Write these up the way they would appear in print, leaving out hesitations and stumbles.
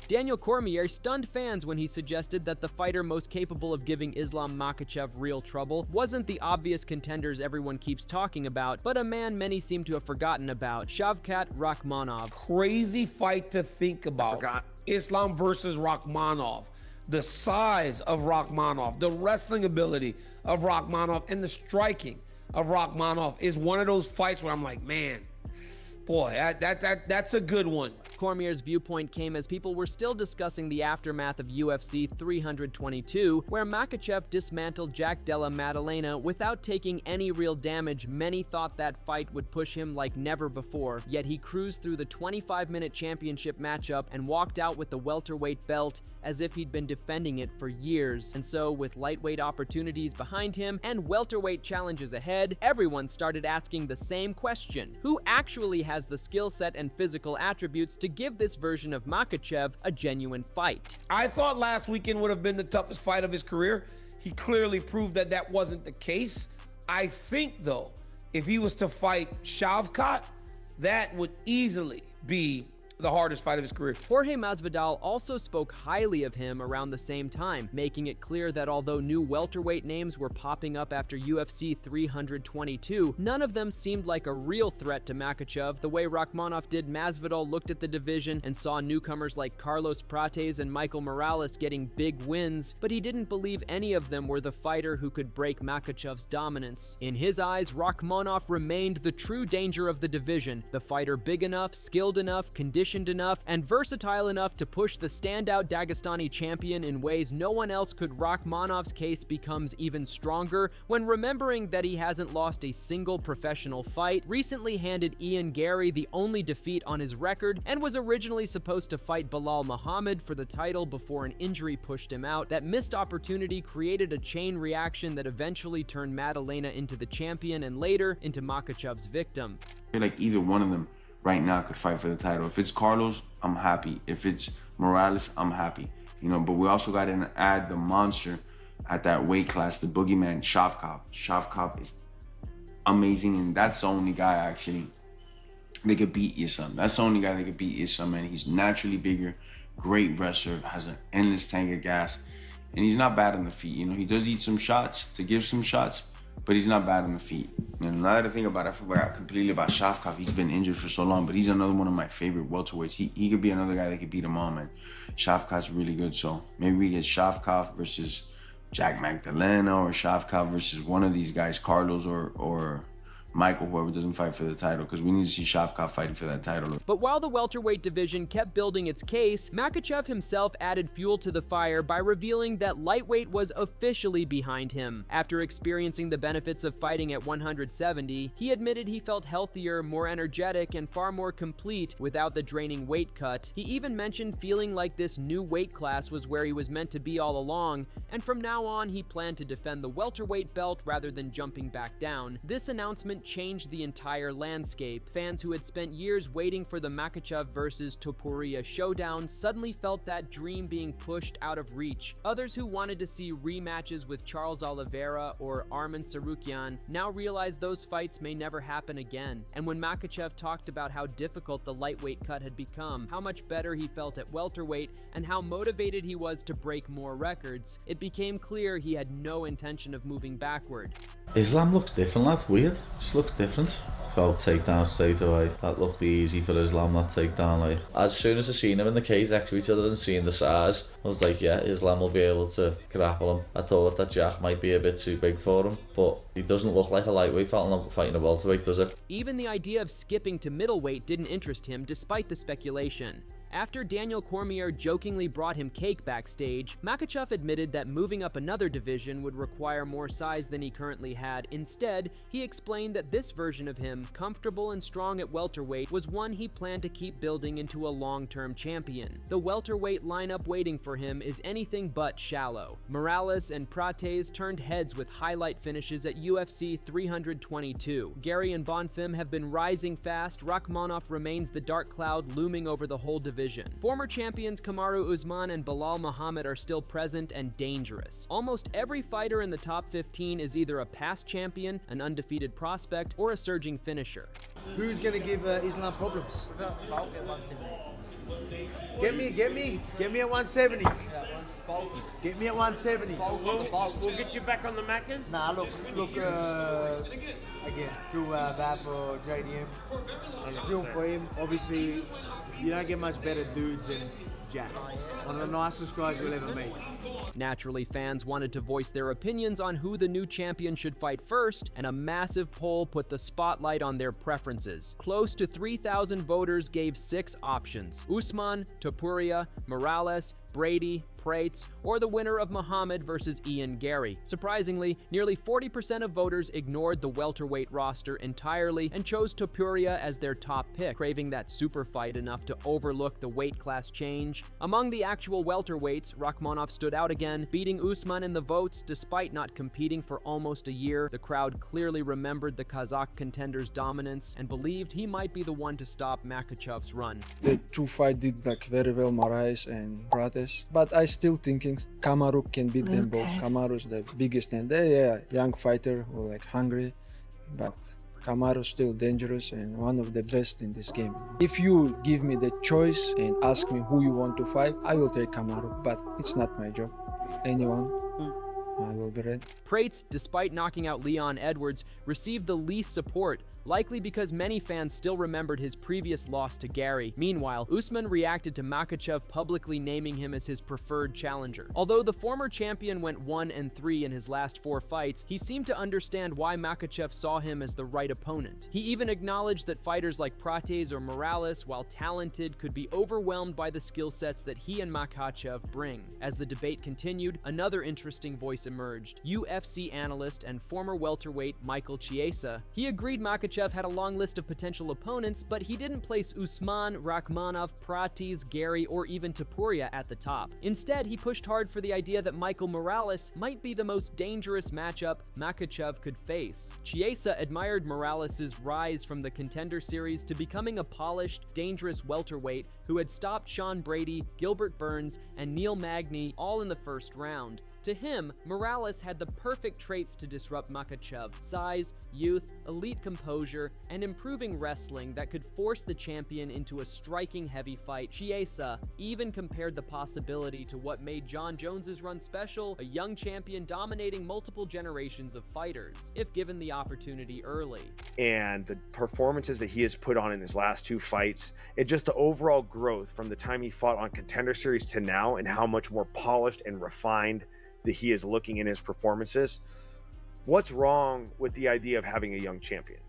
Daniel Cormier stunned fans when he suggested that the fighter most capable of giving Islam Makhachev real trouble wasn't the obvious contenders everyone keeps talking about, but a man many seem to have forgotten about, Shavkat Rakhmonov. Crazy fight to think about. Islam versus Rakhmonov. The size of Rakhmonov, the wrestling ability of Rakhmonov, and the striking of Rakhmonov is one of those fights where I'm like, man, boy, that's a good one. Cormier's viewpoint came as people were still discussing the aftermath of UFC 322, where Makhachev dismantled Jack Della Maddalena without taking any real damage. Many thought that fight would push him like never before, yet he cruised through the 25-minute championship matchup and walked out with the welterweight belt as if he'd been defending it for years. And so, with lightweight opportunities behind him and welterweight challenges ahead, everyone started asking the same question: who actually has the skill set and physical attributes to give this version of Makhachev a genuine fight? I thought last weekend would have been the toughest fight of his career. He clearly proved that that wasn't the case. I think, though, if he was to fight Shavkat, that would easily be the hardest fight of his career. Jorge Masvidal also spoke highly of him around the same time, making it clear that although new welterweight names were popping up after UFC 322, none of them seemed like a real threat to Makhachev the way Rakhmonov did. Masvidal looked at the division and saw newcomers like Carlos Prates and Michael Morales getting big wins, but he didn't believe any of them were the fighter who could break Makhachev's dominance. In his eyes, Rakhmonov remained the true danger of the division, the fighter big enough, skilled enough, conditioned enough, and versatile enough to push the standout Dagestani champion in ways no one else could. Rakhmonov's case becomes even stronger when remembering that he hasn't lost a single professional fight, recently handed Ian Gary the only defeat on his record, and was originally supposed to fight Bilal Muhammad for the title before an injury pushed him out. That missed opportunity created a chain reaction that eventually turned Maddalena into the champion and later into Makhachev's victim. I feel like either one of them right now could fight for the title. If it's Carlos, I'm happy. If it's Morales, I'm happy. You know, but we also got to add the monster at that weight class, the boogeyman, Shavkat. Shavkat is amazing, and that's the only guy actually that could beat Islam. That's the only guy that could beat Islam, and he's naturally bigger, great wrestler, has an endless tank of gas, and he's not bad on the feet. You know, he does eat some shots to give some shots, but he's not bad on the feet. And now that I think about it, I forgot completely about Shavkat. He's been injured for so long, but he's another one of my favorite welterweights. He could be another guy that could beat him all, man. Shavkat's really good, so maybe we get Shavkat versus Jack Magdalena, or Shavkat versus one of these guys, Carlos or Michael, whoever doesn't fight for the title, because we need to see Shavkat fighting for that title. But while the welterweight division kept building its case, Makhachev himself added fuel to the fire by revealing that lightweight was officially behind him. After experiencing the benefits of fighting at 170, he admitted he felt healthier, more energetic, and far more complete without the draining weight cut. He even mentioned feeling like this new weight class was where he was meant to be all along, and from now on he planned to defend the welterweight belt rather than jumping back down. This announcement changed the entire landscape. Fans who had spent years waiting for the Makhachev versus Topuria showdown suddenly felt that dream being pushed out of reach. Others who wanted to see rematches with Charles Oliveira or Arman Tsarukyan now realized those fights may never happen again. And when Makhachev talked about how difficult the lightweight cut had become, how much better he felt at welterweight, and how motivated he was to break more records, it became clear he had no intention of moving backward. Islam looks different, that's weird. Just looks different. So takedown straight away. That looked be easy for Islam, that takedown. Like, as soon as I seen him in the cage next to each other and seeing the size, I was like, yeah, Islam will be able to grapple him. I thought that Jack might be a bit too big for him, but he doesn't look like a lightweight fighting a welterweight, does it? Even the idea of skipping to middleweight didn't interest him, despite the speculation. After Daniel Cormier jokingly brought him cake backstage, Makhachev admitted that moving up another division would require more size than he currently had. Instead, he explained that this version of him, comfortable and strong at welterweight, was one he planned to keep building into a long-term champion. The welterweight lineup waiting for him is anything but shallow. Morales and Prates turned heads with highlight finishes at UFC 322. Gary and Bonfim have been rising fast. Rakhmonov remains the dark cloud looming over the whole division. division. Former champions Kamaru Usman and Belal Muhammad are still present and dangerous. Almost every fighter in the top 15 is either a past champion, an undefeated prospect, or a surging finisher. Who's going to give Islam problems? Get me at 170. Get me at 170. We'll get you back on the Maccas. Nah, look, again, feel bad for JDM. I feel for him. Obviously, you don't get much better dudes than Jack. One of the nicest guys you'll ever meet. Naturally, fans wanted to voice their opinions on who the new champion should fight first, and a massive poll put the spotlight on their preferences. Close to 3,000 voters gave 6 options: Usman, Topuria, Morales, Brady, Prates, or the winner of Muhammad versus Ian Gary. Surprisingly, nearly 40% of voters ignored the welterweight roster entirely and chose Topuria as their top pick, craving that super fight enough to overlook the weight class change. Among the actual welterweights, Rakhmonov stood out again, beating Usman in the votes despite not competing for almost a year. The crowd clearly remembered the Kazakh contender's dominance and believed he might be the one to stop Makhachev's run. The two fights did very well, Moraes and Prates, but I still thinking Kamaru can beat them both. Kamaru's the biggest and young fighter who hungry, but Kamaru's still dangerous and one of the best in this game. If you give me the choice and ask me who you want to fight, I will take Kamaru, but it's not my job. Anyone, I will be ready. Prates, despite knocking out Leon Edwards, received the least support, likely because many fans still remembered his previous loss to Gary. Meanwhile, Usman reacted to Makhachev publicly naming him as his preferred challenger. Although the former champion went 1-3 in his last 4 fights, he seemed to understand why Makhachev saw him as the right opponent. He even acknowledged that fighters like Prates or Morales, while talented, could be overwhelmed by the skill sets that he and Makhachev bring. As the debate continued, another interesting voice emerged: UFC analyst and former welterweight Michael Chiesa. He agreed Makhachev had a long list of potential opponents, but he didn't place Usman, Rakhmonov, Prates, Gary, or even Topuria at the top. Instead, he pushed hard for the idea that Michael Morales might be the most dangerous matchup Makhachev could face. Chiesa admired Morales' rise from the Contender Series to becoming a polished, dangerous welterweight who had stopped Sean Brady, Gilbert Burns, and Neil Magny all in the first round. To him, Morales had the perfect traits to disrupt Makhachev: size, youth, elite composure, and improving wrestling that could force the champion into a striking heavy fight. Chiesa even compared the possibility to what made John Jones's run special: a young champion dominating multiple generations of fighters, if given the opportunity early. And the performances that he has put on in his last 2 fights, and just the overall growth from the time he fought on Contender Series to now, and how much more polished and refined that he is looking in his performances. What's wrong with the idea of having a young champion?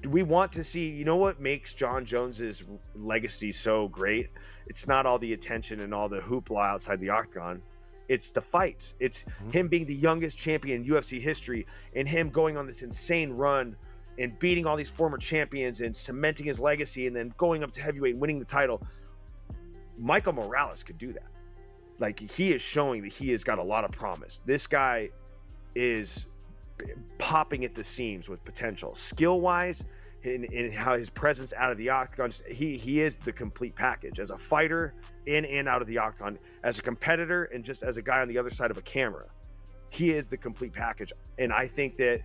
Do we want to see, you know what makes John Jones's legacy so great? It's not all the attention and all the hoopla outside the octagon. It's the fights. It's him being the youngest champion in UFC history, and him going on this insane run and beating all these former champions and cementing his legacy, and then going up to heavyweight and winning the title. Michael Morales could do that. He is showing that he has got a lot of promise. This guy is popping at the seams with potential. Skill-wise, in how his presence out of the octagon, he is the complete package. As a fighter, in and out of the octagon, as a competitor, and just as a guy on the other side of a camera. He is the complete package. And I think that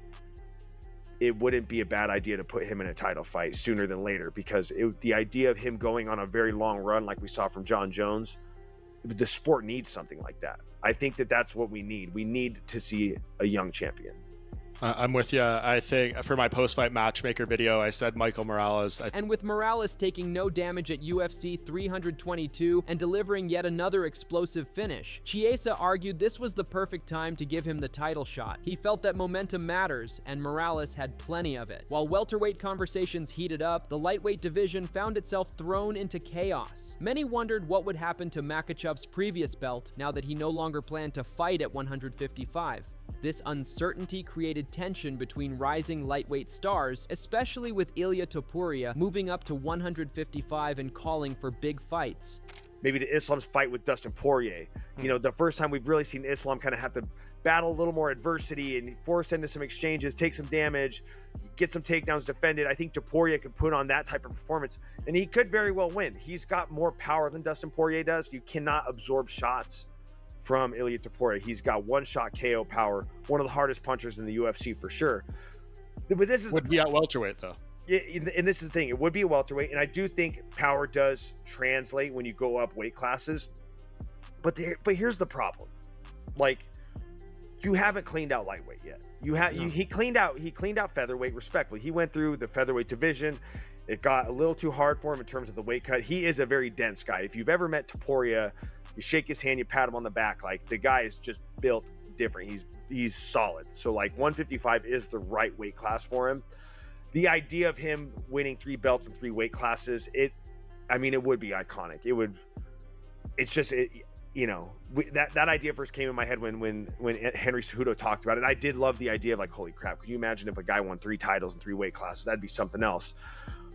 it wouldn't be a bad idea to put him in a title fight sooner than later, because the idea of him going on a very long run like we saw from John Jones, the sport needs something like that. I think that that's what we need. We need to see a young champion. I'm with you. I think for my post-fight matchmaker video, I said Michael Morales. And with Morales taking no damage at UFC 322 and delivering yet another explosive finish, Chiesa argued this was the perfect time to give him the title shot. He felt that momentum matters, and Morales had plenty of it. While welterweight conversations heated up, the lightweight division found itself thrown into chaos. Many wondered what would happen to Makhachev's previous belt now that he no longer planned to fight at 155. This uncertainty created tension between rising lightweight stars, especially with Ilia Topuria moving up to 155 and calling for big fights. Maybe to Islam's fight with Dustin Poirier. You know, the first time we've really seen Islam kind of have to battle a little more adversity and force into some exchanges, take some damage. get some takedowns defended. I think Topuria could put on that type of performance, and he could very well win. He's got more power than Dustin Poirier does. You cannot absorb shots from Ilia Topuria. He's got one-shot KO power, one of the hardest punchers in the UFC for sure. But this is would be at welterweight though. Yeah, and this is the thing. It would be a welterweight, and I do think power does translate when you go up weight classes. But here's the problem: like, you haven't cleaned out lightweight yet. He cleaned out featherweight respectfully. He went through the featherweight division. It got a little too hard for him in terms of the weight cut. He is a very dense guy. If you've ever met Topuria, you shake his hand, you pat him on the back. Like, the guy is just built different. He's solid. So like 155 is the right weight class for him. The idea of him winning 3 belts in 3 weight classes, it would be iconic. That idea first came in my head when Henry Cejudo talked about it. And I did love the idea of, like, holy crap, could you imagine if a guy won 3 titles in 3 weight classes? That'd be something else.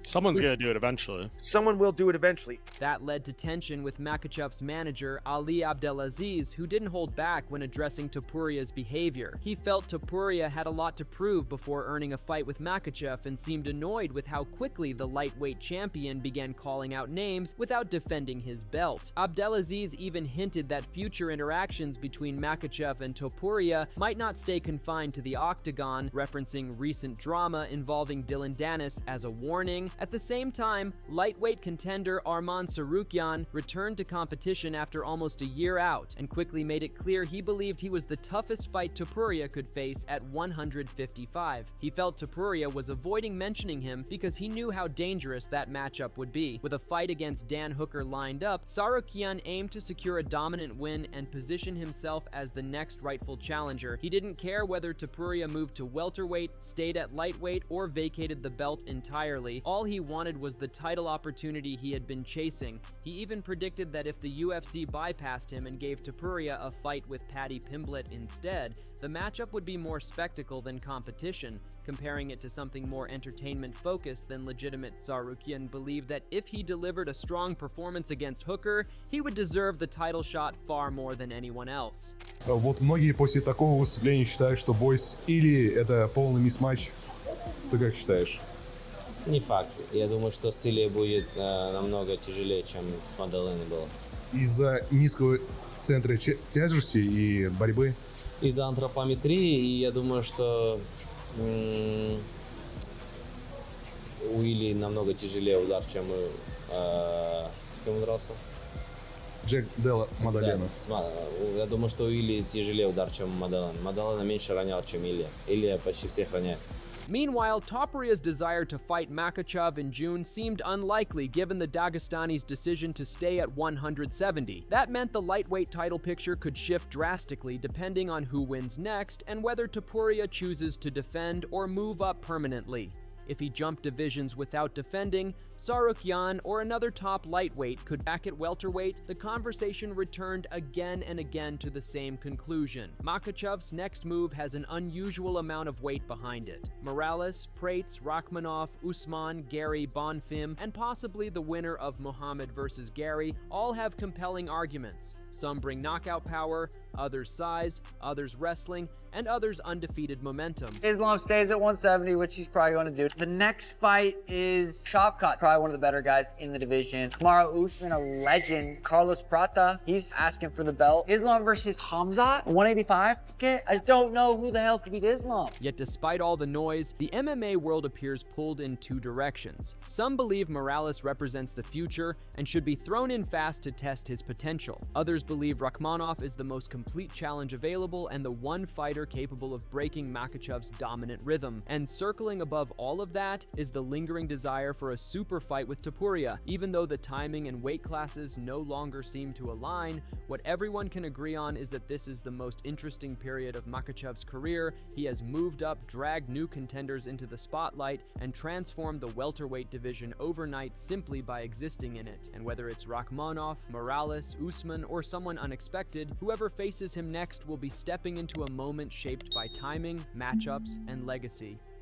Someone's going to do it eventually. Someone will do it eventually. That led to tension with Makhachev's manager, Ali Abdelaziz, who didn't hold back when addressing Topuria's behavior. He felt Topuria had a lot to prove before earning a fight with Makhachev and seemed annoyed with how quickly the lightweight champion began calling out names without defending his belt. Abdelaziz even hinted that future interactions between Makhachev and Topuria might not stay confined to the octagon, referencing recent drama involving Dylan Dennis as a warning. At the same time, lightweight contender Arman Tsarukyan returned to competition after almost a year out and quickly made it clear he believed he was the toughest fight Topuria could face at 155. He felt Topuria was avoiding mentioning him because he knew how dangerous that matchup would be. With a fight against Dan Hooker lined up, Tsarukyan aimed to secure a dominant win and position himself as the next rightful challenger. He didn't care whether Topuria moved to welterweight, stayed at lightweight, or vacated the belt entirely. All he wanted was the title opportunity he had been chasing. He even predicted that if the UFC bypassed him and gave Topuria a fight with Paddy Pimblett instead, the matchup would be more spectacle than competition. Comparing it to something more entertainment-focused than legitimate, Tsarukyan believed that if he delivered a strong performance against Hooker, he would deserve the title shot far more than anyone else. Вот многие после такого выступления считают, что бой с Ильей — это полный мисс-матч. Ты как считаешь? Не факт. Я думаю, что с Ильей будет намного тяжелее, чем с Мадалиной было. Из-за низкого центра тяжести и борьбы? Из-за антропометрии, и я думаю, что у Ильи намного тяжелее удар, чем с кем он дрался? Джек Делла Мадалена. Я думаю, что у Ильи тяжелее удар, чем Мадалена. Мадалена меньше ронял, чем Илья. Илья почти всех роняет. Meanwhile, Topuria's desire to fight Makhachev in June seemed unlikely given the Dagestani's decision to stay at 170. That meant the lightweight title picture could shift drastically depending on who wins next and whether Topuria chooses to defend or move up permanently. If he jumped divisions without defending, Tsarukyan or another top lightweight could back at welterweight, the conversation returned again and again to the same conclusion. Makhachev's next move has an unusual amount of weight behind it. Morales, Prates, Rakhmonov, Usman, Gary, Bonfim, and possibly the winner of Muhammad versus Gary all have compelling arguments. Some bring knockout power, others size, others wrestling, and others undefeated momentum. Islam stays at 170, which he's probably going to do. The next fight is Shavkat, probably one of the better guys in the division. Kamaru Usman, a legend. Carlos Prata, he's asking for the belt. Islam versus Hamzat, 185. Okay, I don't know who the hell could beat Islam. Yet despite all the noise, the MMA world appears pulled in 2 directions. Some believe Morales represents the future and should be thrown in fast to test his potential. Others believe Rakhmonov is the most complete challenge available and the one fighter capable of breaking Makhachev's dominant rhythm. And circling above all of that is the lingering desire for a super fight with Topuria. Even though the timing and weight classes no longer seem to align, what everyone can agree on is that this is the most interesting period of Makhachev's career. He has moved up, dragged new contenders into the spotlight, and transformed the welterweight division overnight simply by existing in it. And whether it's Rakhmonov, Morales, Usman, or someone unexpected, whoever faces him next will be stepping into a moment shaped by timing, matchups, and legacy.